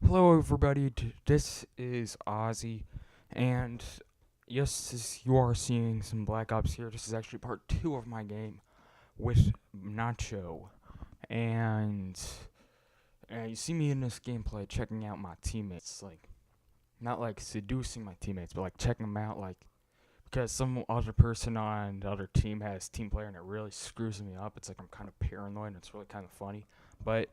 Hello, everybody. This is Ozzy, and yes, as you are seeing some Black Ops here. This is actually part 2 of my game with Nacho, and you see me in this gameplay checking out my teammates, like not like seducing my teammates, but like checking them out, like because some other person on the other team has team player, and it really screws me up. It's like I'm kind of paranoid, and it's really kind of funny, but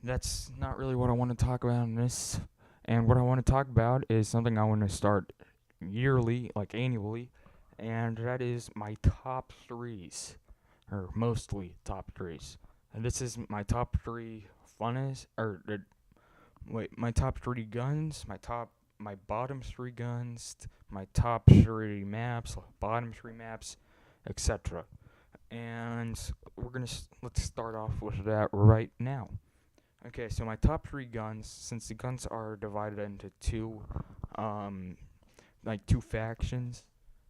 that's not really what I want to talk about in this. And what I want to talk about is something I want to start yearly, like annually, and that is my top threes, or mostly top threes. And this is my top three funnest, my top three guns, my bottom three guns, my top three maps, bottom three maps, etc. And let's start off with that right now. Okay, so my top three guns, since the guns are divided into two factions.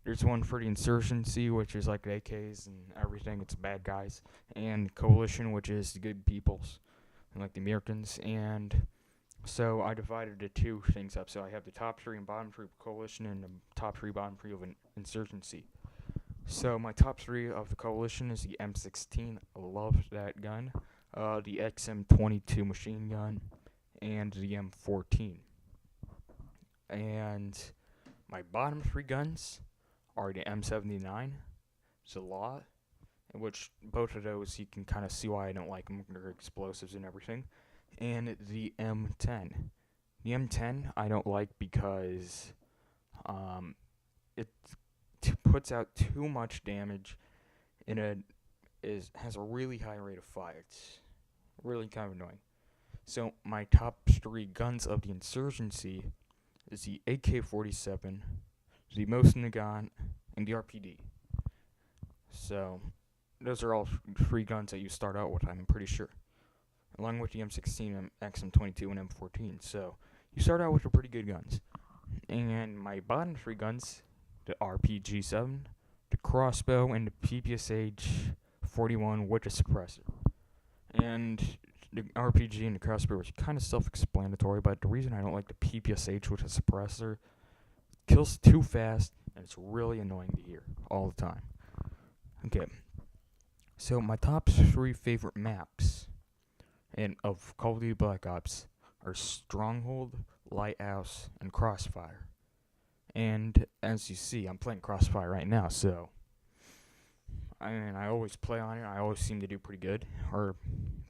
There's one for the insurgency, which is like the AKs and everything. It's bad guys, and coalition, which is the good peoples, and like the Americans. And so I divided the two things up. So I have the top three and bottom three of coalition, and the top three, bottom three of an insurgency. So my top three of the coalition is the M16. I love that gun. The XM22 machine gun, and the M14. And my bottom three guns are the M79, it's a lot, in which both of those you can kind of see why I don't like them. They're explosives and everything. And the M10. The M10 I don't like because it puts out too much damage and has a really high rate of fire. It's really kind of annoying. So my top three guns of the insurgency is the AK-47, the Mosin Nagant, and the RPD. So those are all three guns that you start out with, I'm pretty sure, along with the M16, XM22, and M14. So you start out with the pretty good guns. And my bottom three guns, the RPG-7, the crossbow, and the PPSH-41 with a suppressor. And the RPG and the crossbow is kind of self-explanatory, but the reason I don't like the PPSH with a suppressor, kills too fast, and it's really annoying to hear all the time. Okay, so my top three favorite maps of Call of Duty Black Ops are Stronghold, Lighthouse, and Crossfire. And as you see, I'm playing Crossfire right now, so I always play on it. I always seem to do pretty good, or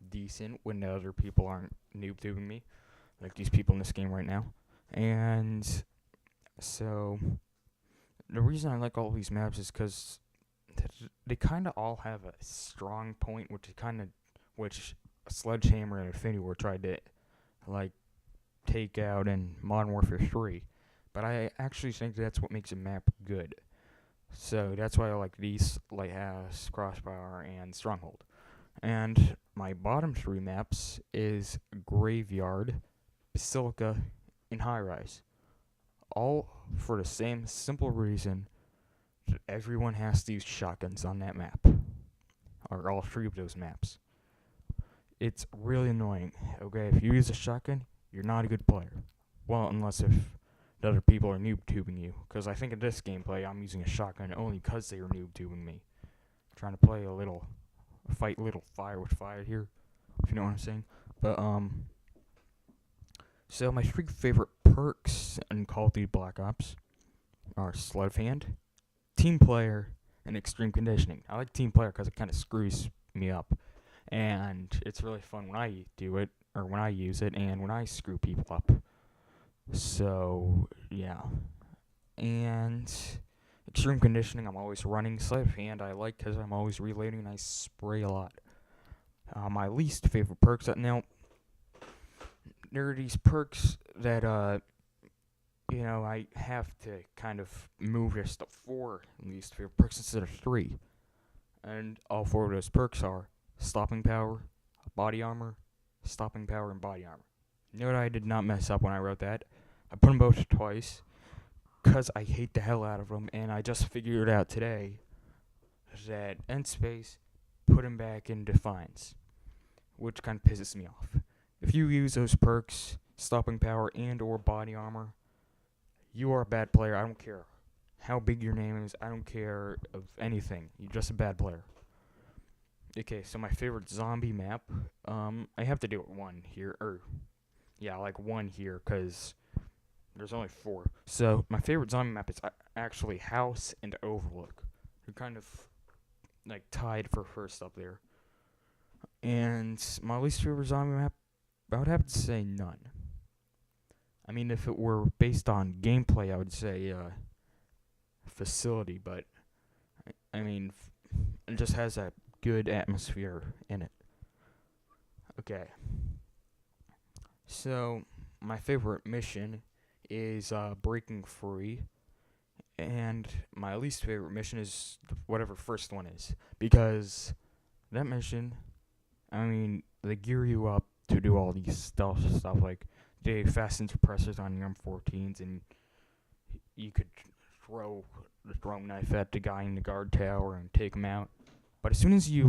decent, when the other people aren't noob-tubing me, like these people in this game right now. And so the reason I like all these maps is because they kind of all have a strong point, which Sledgehammer and Infinity War tried to like take out in Modern Warfare 3. But I actually think that's what makes a map good. So that's why I like these: Lighthouse, Crossfire, and Stronghold. And my bottom three maps is Graveyard, Basilica, and High Rise. All for the same simple reason that everyone has to use shotguns on that map. Or all three of those maps. It's really annoying. Okay, if you use a shotgun, you're not a good player. Well, unless if the other people are noob tubing you. Because I think in this gameplay, I'm using a shotgun only because they are noob tubing me. Trying to play fight little fire with fire here, if you know what I'm saying. But so my three favorite perks in Call of Duty Black Ops are Sleight of Hand, Team Player, and Extreme Conditioning. I like Team Player because it kind of screws me up, and it's really fun when I do it, or when I use it, and when I screw people up. So yeah, and Extreme Conditioning, I'm always running. Sleight of Hand I like because I'm always reloading and I spray a lot. My least favorite perks, now, there are these perks that, I have to kind of move this to 4 least favorite perks instead of 3. And all 4 of those perks are Stopping Power, Body Armor, Stopping Power, and Body Armor. Note I did not mess up when I wrote that. I put them both twice because I hate the hell out of them, and I just figured out today that Endspace put him back in Defiance, which kind of pisses me off. If you use those perks, stopping power, and or body armor, you are a bad player. I don't care how big your name is. I don't care of anything. You're just a bad player. Okay, so my favorite zombie map, I have to do it one here, like one here, because there's only 4. So my favorite zombie map is actually House and Overlook. They're kind of like tied for first up there. And my least favorite zombie map, I would have to say none. I mean, if it were based on gameplay, I would say Facility, but I mean, it just has that good atmosphere in it. Okay. So, my favorite mission is Breaking Free, and my least favorite mission is whatever first one is, because that mission, I mean, they gear you up to do all these stuff like they fasten suppressors on your M14s, and you could throw the throwing knife at the guy in the guard tower and take him out. But as soon as you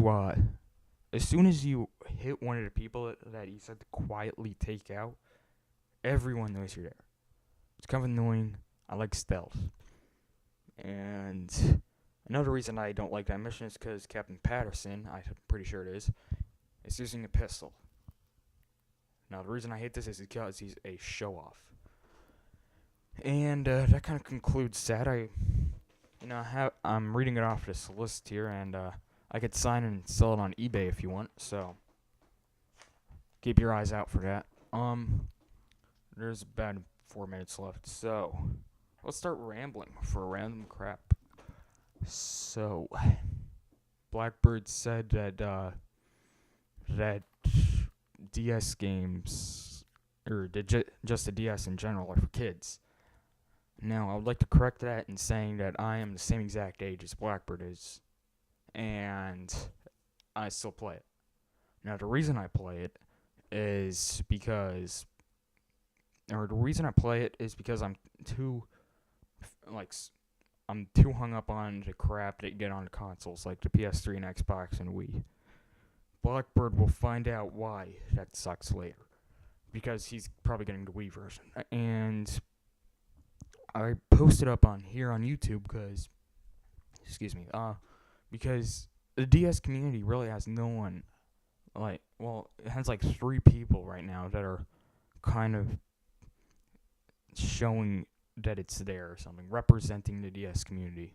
hit one of the people that you said to quietly take out, everyone knows you're there. It's kind of annoying. I like stealth. And another reason I don't like that mission is because Captain Patterson, I'm pretty sure it is using a pistol. Now, the reason I hate this is because he's a show-off. And that kind of concludes that. I'm reading it off this list here, and I could sign and sell it on eBay if you want. So keep your eyes out for that. There's about 4 minutes left, so let's start rambling for random crap. So Blackbird said that DS games, or just the DS in general, are for kids. Now, I would like to correct that in saying that I am the same exact age as Blackbird is, and I still play it. Now, the reason I play it is because I'm too hung up on the crap that you get on consoles like the PS3 and Xbox and Wii. Blackbird will find out why that sucks later, because he's probably getting the Wii version. And I posted up on here on YouTube because the DS community really has no one, it has 3 people right now that are kind of showing that it's there or something, representing the DS community.